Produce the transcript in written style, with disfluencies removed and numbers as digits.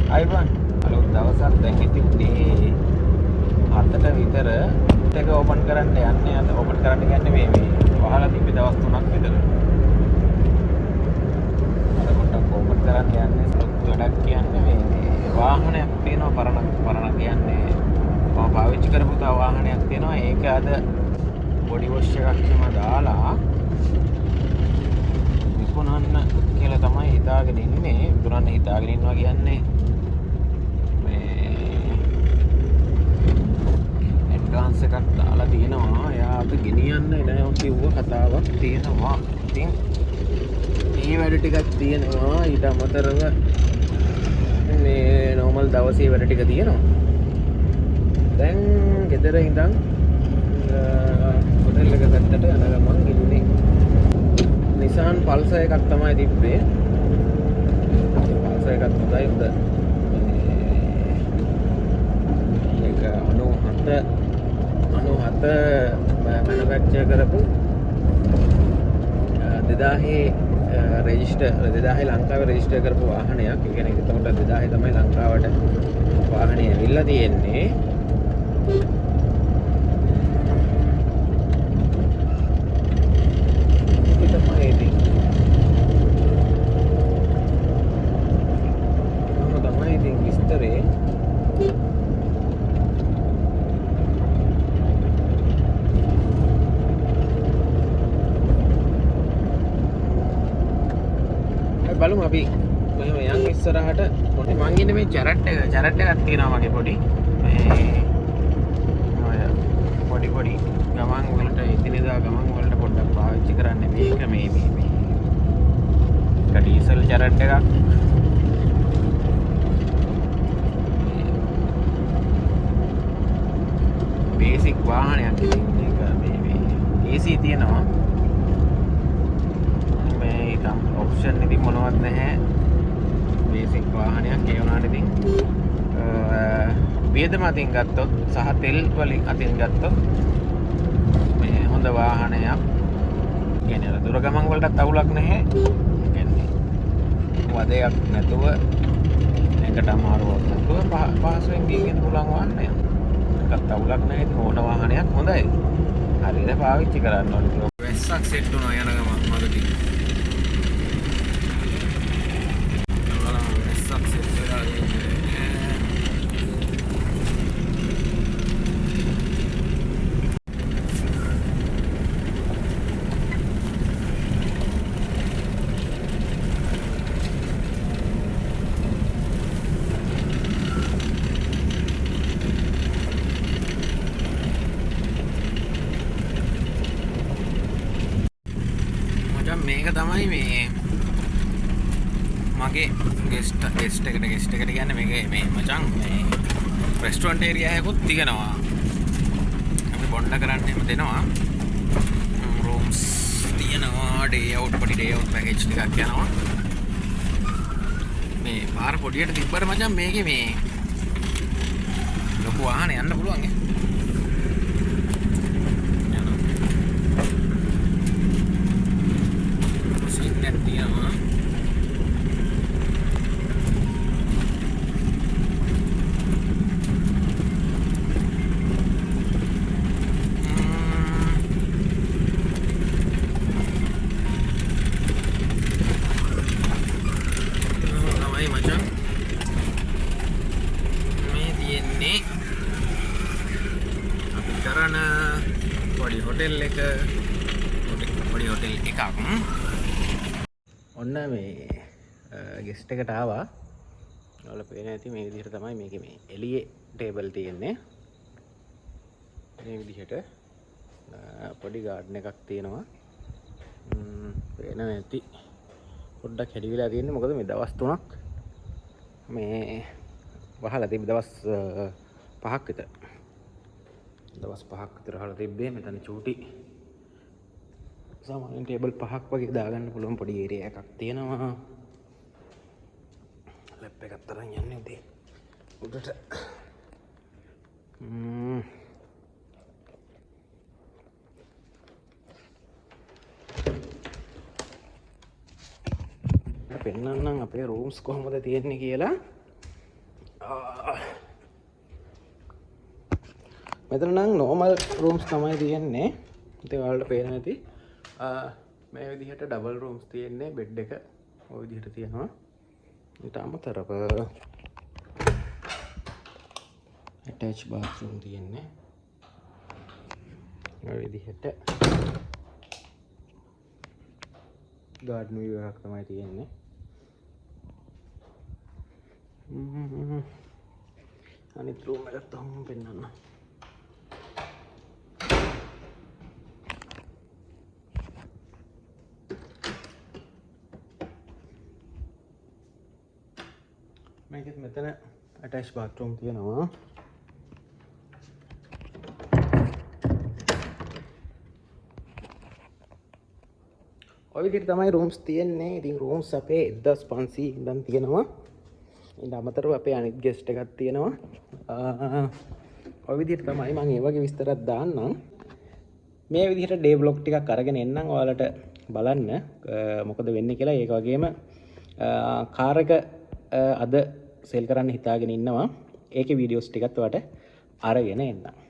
අයිබන් අලුත් දවසක් දැන් ඉතින් මේ 7ට විතර එක ඕපන් කරන්න යන්නේ. අද ඕපන් කරන්න කියන්නේ මේ වහලා තිබ්බ දවස් 3ක් විතර. අද පොඩ්ඩක් ඕපන් කරන්න යන්නේ. ලොකු වැඩක් කියන්නේ මේ වාහනයක් තියෙනවා පරණ කියන්නේ මම පාවිච්චි කරපු තා වාහනයක් තියෙනවා. ඒක අද බොඩි වොෂ් එකක් එහෙම දාලා විකුණන්න කියලා තමයි හිතාගෙන ඉන්නේ. විකුණන්න හිතාගෙන ඉන්නවා කියන්නේ ඇඩ්වාන්ස් එකක් දාලා තියෙනවා. එයාට ගෙනියන්න එනවා කිව්ව කතාවක් තියෙනවා. ඉතින් මේ වැඩ ටිකක් තියෙනවා. ඊට අමතරව මේ නෝමල් දවසේ වැඩ ටික තියෙනවා. දැන් ගෙදර ඉඳන් හොටෙල් එක පැත්තට යන ගමන් ඉන්නේ. Nissan Pulsar එකක් තමයි තිබ්බේ. Pulsar එකත් හොඳයි. උද මේක 97 මැනුෆැක්චර් කරපු 2000 රෙජිස්ටර් 2000 ලංකාවේ රෙජිස්ටර් කරපු වාහනයක්. ඒ කියන්නේ එතකොට 2000 තමයි ලංකාවට වාහනේ ඇවිල්ලා තියෙන්නේ. බලමු අපි මෙහෙම යන් ඉස්සරහට පොඩි මං ඉන්නේ මේ චැරට් එකක් තියෙනවා මගේ පොඩි මේ ඔය පොඩි ගමන් වලට ඉදිරියදා ගමන් වලට පොඩ්ඩක් පාවිච්චි කරන්න මේක මේ ඩීසල් චැරට් එකක් බේසික් වාහනයක් ඉතින් මේක මේ AC තියෙනවා ඔප්ෂන් ඉතින් මොනවත් නැහැ. බේසික් වාහනයක් ඒ වුණාට ඉතින් වියදම අතින් ගත්තොත් සහ තෙල් වලින් අතින් ගත්තොත් මේ හොඳ වාහනයක්. කියන්නේ දුර ගමන් වලටත් අවුලක් නැහැ. කියන්නේ වදයක් නැතුව එකට අමාරුවක් නැතුව පහසුවෙන් ගිහින් පුළුවන් වාහනයක්. ඒකත් අවුලක් නැහැ. ඕන වාහනයක් හොඳයි. හරියට පාවිච්චි කරන්න ඕනේ. වැස්සක් සෙට් වුණා යන ගමන් මගදී. මේක තමයි මේ මගේ ගෙස්ට් එකට කියන්නේ මේ මචං මේ රෙස්ටුරන්ට් ඒරියා එකකුත් තියෙනවා. අපි බොන්න කරන්න එහෙම දෙනවා. රූම්ස් තියෙනවා. ඩේ අවුට් පැකේජ් ටිකක් යනවා. මේ පාර පොඩියට තිබ්බර මචං මේකේ මේ ලොකු වාහන යන්න පුළුවන් ඈ. පොඩි හොටෙල් එකක් ඔන්න මේ ගෙස්ට් එකට ආවා. ඔයාලා පේන ඇති මේ විදිහට තමයි මේකේ මේ එළියේ ටේබල් තියෙන්නේ. මේ විදිහට පොඩි ගාඩන් එකක් තියෙනවා. පේන නැති පොඩ්ඩක් හැදිවිලා තියෙන්නේ. මොකද මේ දවස් 3ක් මේ වහලා තිබ්බ දවස් 5ක් විතර. දවස් 5ක් විතර හලා තිබ්බේ. මෙතන චූටි සාමාන්‍යයෙන් ටේබල් 5ක් වගේ දාගන්න පුළුවන් පොඩි ඒරියා එකක් තියෙනවා. ලැප් එකක් තරම් යන්නේ උදේ උඩට. පෙන්නන්නම් අපේ රූම්ස් කොහොමද තියෙන්නේ කියලා. මෙතන නම් normal rooms තමයි තියෙන්නේ. ඉතින් ඔයාලට පේන ඇති. මේ විදිහට double rooms තියෙන්නේ. bed එක ওই විදිහට තියෙනවා. ඊට අමතරව attached bathroom තියෙන්නේ. ඔය විදිහට garden view එකක් තමයි තියෙන්නේ. අනිත් room එකත් ඔහොම පෙන්නන්න. මේකෙත් මෙතන attached bathroom තියෙනවා. ඔය විදිහට තමයි rooms තියෙන්නේ. ඉතින් rooms අපේ 1500 ඉඳන් තියෙනවා. ඊට අමතරව අපේ අනිත් guest එකක් තියෙනවා. ඔය විදිහට තමයි මම ඒ වගේ විස්තරයක් දාන්නම්. මේ විදිහට day vlog ටිකක් අරගෙන එන්නම් ඔයාලට බලන්න මොකද වෙන්නේ කියලා. ඒක වගේම කාර් එක අද සෙල් කරන්න හිතාගෙන ඉන්නවා. ඒකේ වීඩියෝස් ටිකත් ඔයාලට අරගෙන එන්නම්.